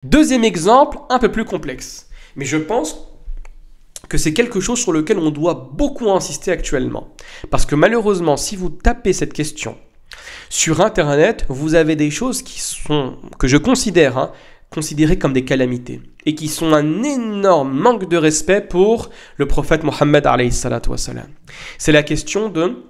Deuxième exemple, un peu plus complexe. Mais je pense que c'est quelque chose sur lequel on doit beaucoup insister actuellement. Parce que malheureusement, si vous tapez cette question sur Internet, vous avez des choses qui sont, que je considère, considérées comme des calamités. Et qui sont un énorme manque de respect pour le prophète Mohammed alayhi salatu wassalam. C'est la question de: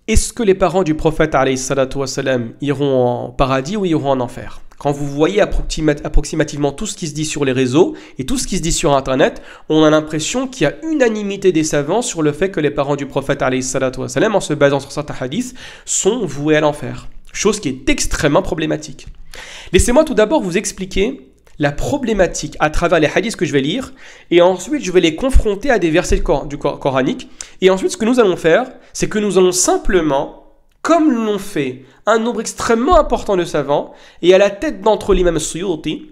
est-ce que les parents du prophète alayhi salatu wassalam iront en paradis ou iront en enfer? Quand vous voyez approximativement tout ce qui se dit sur les réseaux et tout ce qui se dit sur Internet, on a l'impression qu'il y a unanimité des savants sur le fait que les parents du prophète alayhi salatu wassalam, en se basant sur certains hadiths, sont voués à l'enfer. Chose qui est extrêmement problématique. Laissez-moi tout d'abord vous expliquer la problématique à travers les hadiths que je vais lire, et ensuite je vais les confronter à des versets du coranique. Et ensuite, ce que nous allons faire, c'est que nous allons simplement, comme l'ont fait un nombre extrêmement important de savants, et à la tête d'entre eux l'imam Suyuti,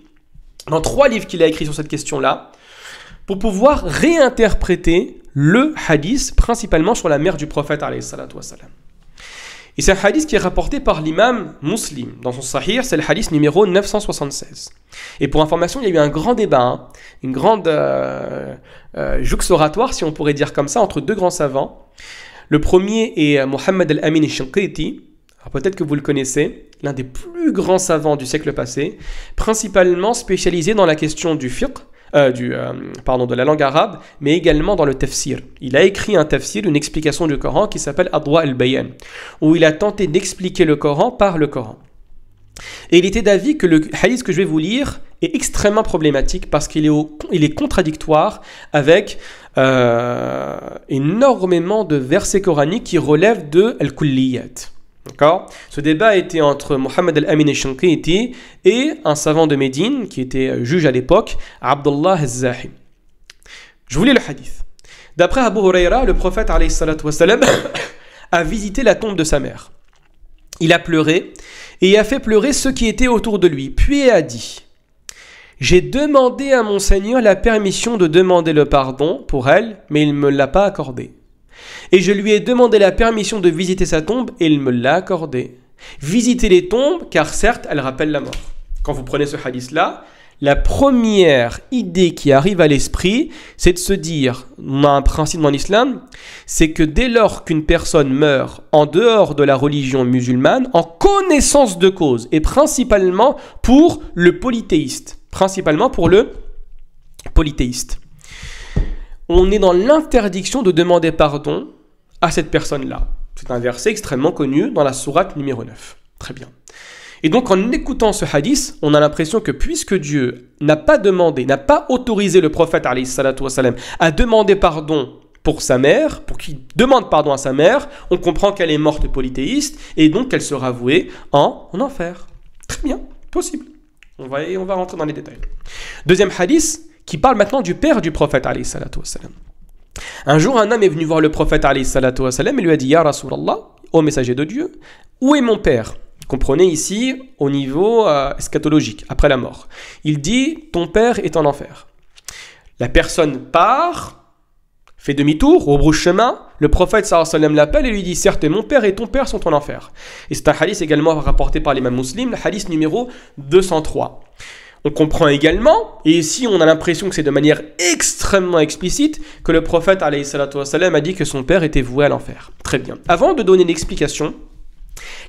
dans 3 livres qu'il a écrits sur cette question-là, pour pouvoir réinterpréter le hadith, principalement sur la mère du prophète alayhi salatu wassalam. Et c'est un hadith qui est rapporté par l'imam Muslim dans son Sahih, c'est le hadith numéro 976. Et pour information, il y a eu un grand débat, une grande juxoratoire, si on pourrait dire comme ça, entre 2 grands savants. Le premier est Mohammed al-Amin al-Shinqiti, peut-être que vous le connaissez, l'un des plus grands savants du siècle passé, principalement spécialisé dans la question du fiqh, de la langue arabe, mais également dans le tafsir. Il a écrit un tafsir, une explication du Coran qui s'appelle Adwa al-Bayan, où il a tenté d'expliquer le Coran par le Coran. Et il était d'avis que le hadith que je vais vous lire est extrêmement problématique parce qu'il est contradictoire avec énormément de versets coraniques qui relèvent de al-kulliyat. D'accord ? Ce débat était entre Mohammed al-Amin al-Shinqiti et un savant de Médine qui était juge à l'époque, Abdullah al-Zahi. Je vous lis le hadith. D'après Abu Huraira, le prophète alayhi salatu wassalam a visité la tombe de sa mère. Il a pleuré et a fait pleurer ceux qui étaient autour de lui. Puis a dit: j'ai demandé à mon Seigneur la permission de demander le pardon pour elle, mais il ne me l'a pas accordé. Et je lui ai demandé la permission de visiter sa tombe et il me l'a accordé. Visiter les tombes, car certes, elles rappellent la mort. Quand vous prenez ce hadith-là, la première idée qui arrive à l'esprit, c'est de se dire, on a un principe dans l'islam, c'est que dès lors qu'une personne meurt en dehors de la religion musulmane, en connaissance de cause, et principalement pour le polythéiste, on est dans l'interdiction de demander pardon à cette personne-là. C'est un verset extrêmement connu dans la sourate numéro 9. Très bien. Et donc, en écoutant ce hadith, on a l'impression que puisque Dieu n'a pas autorisé le prophète alayhi salatu wassalam à demander pardon pour sa mère, pour qu'il demande pardon à sa mère, on comprend qu'elle est morte polythéiste et donc qu'elle sera vouée en enfer. Très bien, possible. On va rentrer dans les détails. Deuxième hadith, qui parle maintenant du père du prophète alayhi salatu wassalam. Un jour, un homme est venu voir le prophète alayhi salatu wassalam et lui a dit: Ya Rasulallah, ô messager de Dieu, où est mon père? Comprenez ici au niveau eschatologique, après la mort. Il dit: ton père est en enfer. La personne part, fait demi-tour, rebrousse chemin. Le prophète sallallahu alayhi wa sallam l'appelle et lui dit: certes, mon père et ton père sont en enfer. Et c'est un hadith également rapporté par l'imam Muslim, le hadith numéro 203. On comprend également, et ici on a l'impression que c'est de manière extrêmement explicite, que le prophète alayhi salatu wassalam a dit que son père était voué à l'enfer. Très bien. Avant de donner une explication,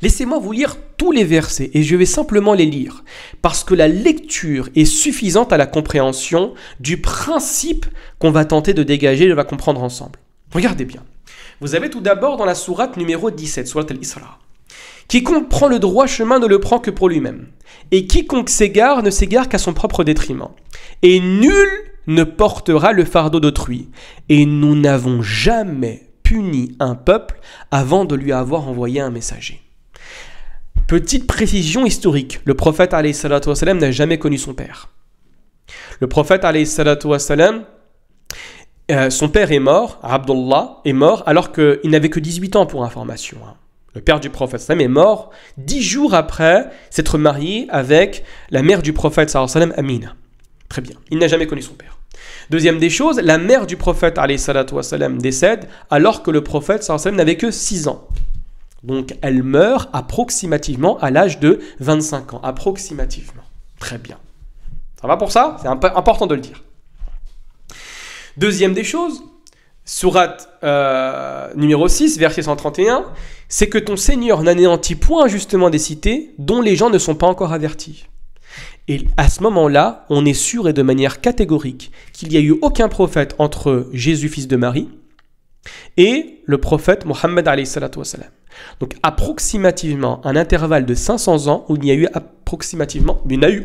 laissez-moi vous lire tous les versets et je vais simplement les lire parce que la lecture est suffisante à la compréhension du principe qu'on va tenter de dégager et de va comprendre ensemble. Regardez bien. Vous avez tout d'abord dans la sourate numéro 17, sourate al-Isra. Quiconque prend le droit chemin ne le prend que pour lui-même. Et quiconque s'égare ne s'égare qu'à son propre détriment. Et nul ne portera le fardeau d'autrui. Et nous n'avons jamais puni un peuple avant de lui avoir envoyé un messager. Petite précision historique, le prophète alayhi salatu wassalam n'a jamais connu son père. Le prophète alayhi salatu wassalam, son père est mort, Abdullah est mort, alors qu'il n'avait que 18 ans pour information. Le père du prophète sallam est mort 10 jours après s'être marié avec la mère du prophète sallam, Amina. Très bien, il n'a jamais connu son père. Deuxième des choses, la mère du prophète alayhi salatu wassalam décède alors que le prophète sallam n'avait que 6 ans. Donc elle meurt approximativement à l'âge de 25 ans. Approximativement. Très bien. Ça va pour ça? C'est important de le dire. Deuxième des choses, sourate numéro 6, verset 131, c'est que ton Seigneur n'anéantit point injustement des cités dont les gens ne sont pas encore avertis. Et à ce moment-là, on est sûr et de manière catégorique qu'il n'y a eu aucun prophète entre Jésus, fils de Marie, et le prophète Mohammed alayhi salatu wassalam. Donc approximativement un intervalle de 500 ans où il n'y a eu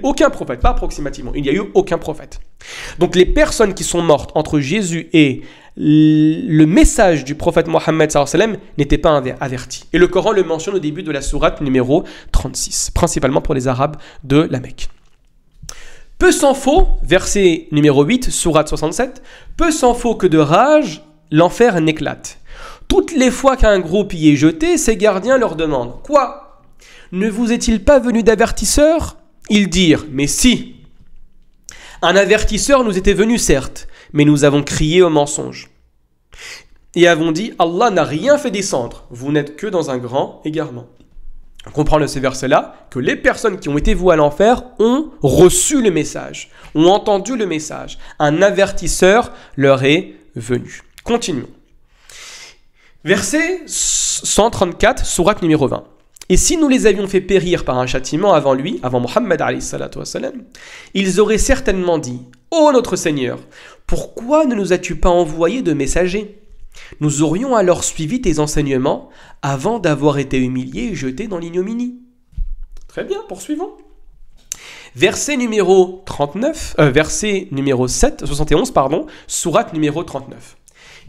aucun prophète, pas approximativement, il n'y a eu aucun prophète. Donc les personnes qui sont mortes entre Jésus et le message du prophète Mohammed sallallahu alayhi wa sallam n'étaient pas avertis. Et le Coran le mentionne au début de la sourate numéro 36, principalement pour les Arabes de la Mecque. Peu s'en faut, verset numéro 8, sourate 67, peu s'en faut que de rage, l'enfer n'éclate. Toutes les fois qu'un groupe y est jeté, ses gardiens leur demandent « Quoi ? Ne vous est-il pas venu d'avertisseur ?» Ils dirent « Mais si !» Un avertisseur nous était venu, certes, mais nous avons crié au mensonge. Et avons dit « Allah n'a rien fait descendre, vous n'êtes que dans un grand égarement. » On comprend de ce verset-là que les personnes qui ont été vouées à l'enfer ont reçu le message, ont entendu le message. Un avertisseur leur est venu. Continuons. Verset 134, sourate numéro 20. Et si nous les avions fait périr par un châtiment avant lui, avant Mohammed alayhi salatu wassalam, ils auraient certainement dit « Ô notre Seigneur, pourquoi ne nous as-tu pas envoyé de messagers ? Nous aurions alors suivi tes enseignements avant d'avoir été humiliés et jetés dans l'ignominie. » Très bien, poursuivons. Verset numéro 71, sourate numéro 39.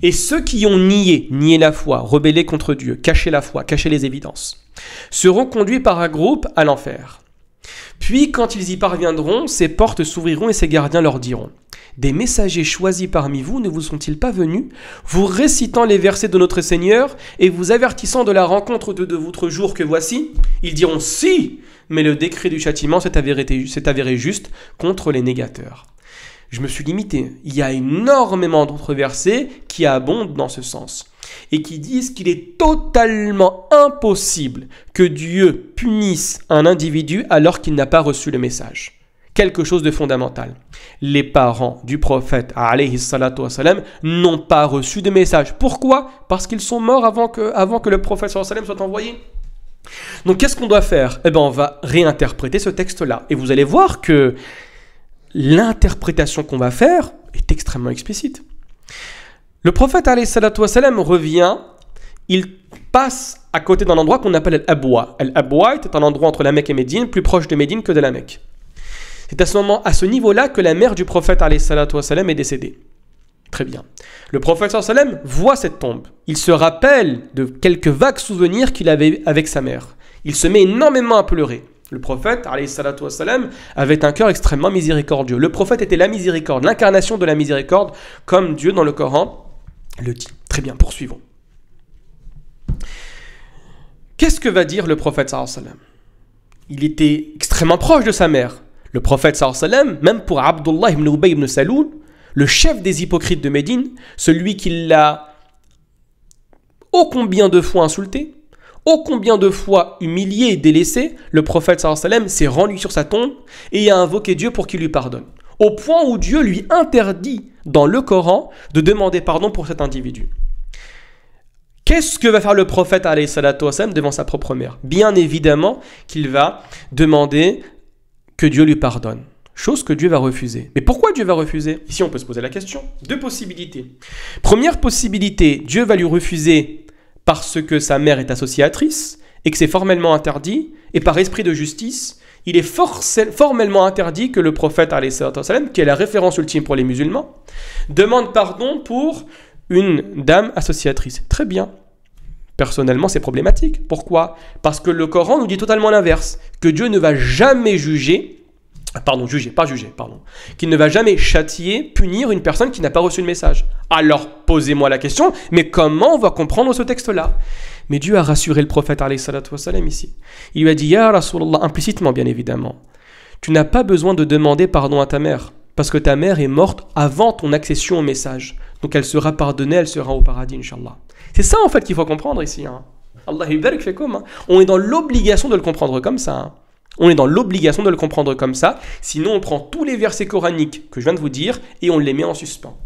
Et ceux qui ont nié la foi, rebellé contre Dieu, caché la foi, caché les évidences, seront conduits par un groupe à l'enfer. Puis, quand ils y parviendront, ces portes s'ouvriront et ces gardiens leur diront « Des messagers choisis parmi vous ne vous sont-ils pas venus, vous récitant les versets de notre Seigneur et vous avertissant de la rencontre de votre jour que voici ?» Ils diront « Si !» Mais le décret du châtiment s'est avéré juste contre les négateurs. Je me suis limité. Il y a énormément d'autres versets qui abondent dans ce sens et qui disent qu'il est totalement impossible que Dieu punisse un individu alors qu'il n'a pas reçu le message. Quelque chose de fondamental. Les parents du prophète alayhi salatu wassalam n'ont pas reçu de message. Pourquoi ? Parce qu'ils sont morts avant que le prophète sallallahu alayhi wa sallam soit envoyé. Donc qu'est-ce qu'on doit faire ? Eh bien, on va réinterpréter ce texte-là. Et vous allez voir que l'interprétation qu'on va faire est extrêmement explicite. Le prophète alayhi salatu wassalam revient, il passe à côté d'un endroit qu'on appelle Al-Abwa. Al-Abwa est un endroit entre la Mecque et Médine, plus proche de Médine que de la Mecque. C'est à ce niveau-là que la mère du prophète alayhi salatu wassalam est décédée. Très bien. Le prophète sallallahu alayhi wa sallam voit cette tombe. Il se rappelle de quelques vagues souvenirs qu'il avait avec sa mère. Il se met énormément à pleurer. Le prophète alayhi salatu wassalam avait un cœur extrêmement miséricordieux. Le prophète était la miséricorde, l'incarnation de la miséricorde, comme Dieu dans le Coran le dit. Très bien, poursuivons. Qu'est-ce que va dire le prophète sallallahu alayhi wa sallam ? Il était extrêmement proche de sa mère. Le prophète sallallahu alayhi wa sallam, même pour Abdullah ibn Ubay ibn Saloul, le chef des hypocrites de Médine, celui qui l'a ô combien de fois insulté, ô combien de fois humilié et délaissé, le prophète sallallahu alayhi wa sallam s'est rendu sur sa tombe et a invoqué Dieu pour qu'il lui pardonne. Au point où Dieu lui interdit dans le Coran de demander pardon pour cet individu. Qu'est-ce que va faire le prophète alayhi salatu wa sallam devant sa propre mère ? Bien évidemment qu'il va demander que Dieu lui pardonne. Chose que Dieu va refuser. Mais pourquoi Dieu va refuser ? Ici, on peut se poser la question. Deux possibilités. Première possibilité, Dieu va lui refuser parce que sa mère est associatrice et que c'est formellement interdit, et par esprit de justice, il est formellement interdit que le prophète, alayhi salatu wa sallam, qui est la référence ultime pour les musulmans, demande pardon pour une dame associatrice. Très bien. Personnellement, c'est problématique. Pourquoi ? Parce que le Coran nous dit totalement l'inverse, que Dieu ne va jamais qu'il ne va jamais châtier, punir une personne qui n'a pas reçu le message. Alors, posez-moi la question, mais comment on va comprendre ce texte-là ? Mais Dieu a rassuré le prophète, alayhi salatu wa sallam, ici. Il lui a dit, Ya Rasulallah, implicitement, bien évidemment, tu n'as pas besoin de demander pardon à ta mère, parce que ta mère est morte avant ton accession au message. Donc elle sera pardonnée, elle sera au paradis, Inch'Allah. C'est ça, en fait, qu'il faut comprendre ici. Allah yubarik fikum. On est dans l'obligation de le comprendre comme ça. Hein. On est dans l'obligation de le comprendre comme ça. Sinon, on prend tous les versets coraniques que je viens de vous dire et on les met en suspens.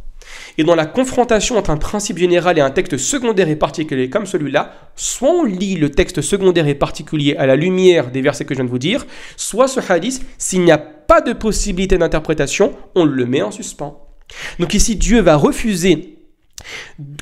Et dans la confrontation entre un principe général et un texte secondaire et particulier comme celui-là, soit on lit le texte secondaire et particulier à la lumière des versets que je viens de vous dire, soit ce hadith, s'il n'y a pas de possibilité d'interprétation, on le met en suspens. Donc ici, Dieu va refuser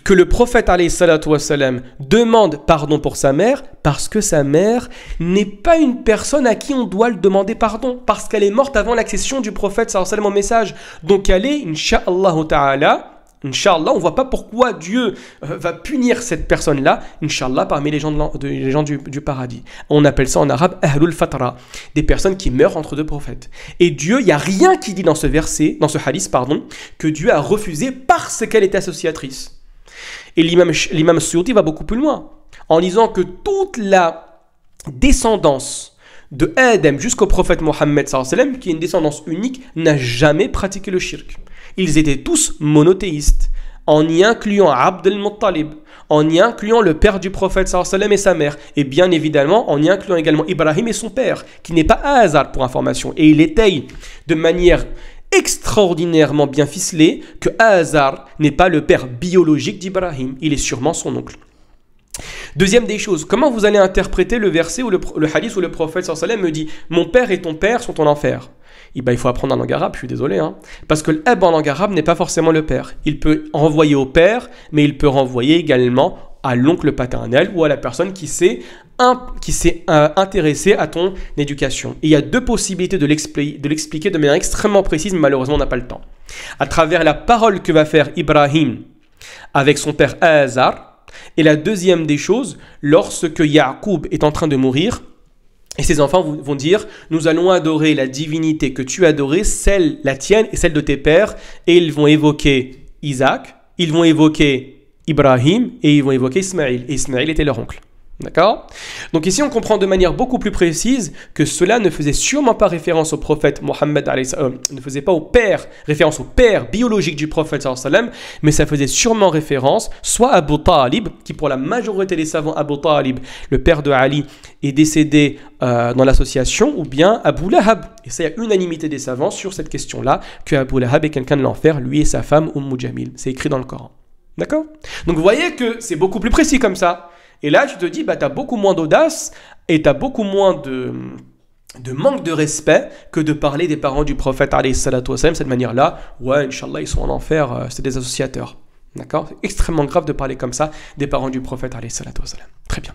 que le prophète alayhi salatu wassalam demande pardon pour sa mère parce que sa mère n'est pas une personne à qui on doit le demander pardon, parce qu'elle est morte avant l'accession du prophète sallallahu alayhi wa sallam au message. Donc elle est, incha'Allah ta'ala, Inch'Allah, on ne voit pas pourquoi Dieu va punir cette personne-là, Inch'Allah, parmi les gens, du paradis. On appelle ça en arabe Ahlul Fatra, des personnes qui meurent entre deux prophètes. Et Dieu, il n'y a rien qui dit dans ce verset, dans ce hadith, que Dieu a refusé parce qu'elle était associatrice. Et l'imam Suyuti va beaucoup plus loin, en disant que toute la descendance de Adam jusqu'au prophète Mohammed, qui est une descendance unique, n'a jamais pratiqué le shirk. Ils étaient tous monothéistes, en y incluant Abd al-Muttalib, en y incluant le père du prophète et sa mère, et bien évidemment en y incluant également Ibrahim et son père, qui n'est pas Azar pour information. Et il étaye de manière extraordinairement bien ficelée que Azar n'est pas le père biologique d'Ibrahim, il est sûrement son oncle. Deuxième des choses, comment vous allez interpréter le verset ou le hadith où le prophète me dit « Mon père et ton père sont en enfer ». Il faut apprendre en langue arabe, je suis désolé. Parce que l'ab en langue arabe n'est pas forcément le père. Il peut renvoyer au père, mais il peut renvoyer également à l'oncle paternel ou à la personne qui s'est intéressée à ton éducation. Et il y a deux possibilités de l'expliquer de manière extrêmement précise, mais malheureusement on n'a pas le temps. À travers la parole que va faire Ibrahim avec son père Azar, et la deuxième des choses, lorsque Ya'qub est en train de mourir, et ses enfants vont dire « Nous allons adorer la divinité que tu as adorée, celle, la tienne et celle de tes pères. » Et ils vont évoquer Isaac, ils vont évoquer Ibrahim et ils vont évoquer Ismaïl. Et Ismaïl était leur oncle. D'accord? Donc ici, on comprend de manière beaucoup plus précise que cela ne faisait sûrement pas référence au prophète Mohammed, ne faisait pas référence au père biologique du prophète, mais ça faisait sûrement référence soit à Abu Talib, qui pour la majorité des savants, Abu Talib, le père de Ali, est décédé dans l'association, ou bien Abu Lahab. Et ça, il y a unanimité des savants sur cette question-là, que Abu Lahab est quelqu'un de l'enfer, lui et sa femme, Jamil. C'est écrit dans le Coran. D'accord? Donc vous voyez que c'est beaucoup plus précis comme ça. Et là, tu te dis, tu as beaucoup moins d'audace et tu as beaucoup moins de manque de respect que de parler des parents du prophète, alayhi salatu wassalam, cette manière-là. Ouais, Inch'Allah, ils sont en enfer, c'est des associateurs. D'accord? C'est extrêmement grave de parler comme ça des parents du prophète, alayhi salatu wassalam. Très bien.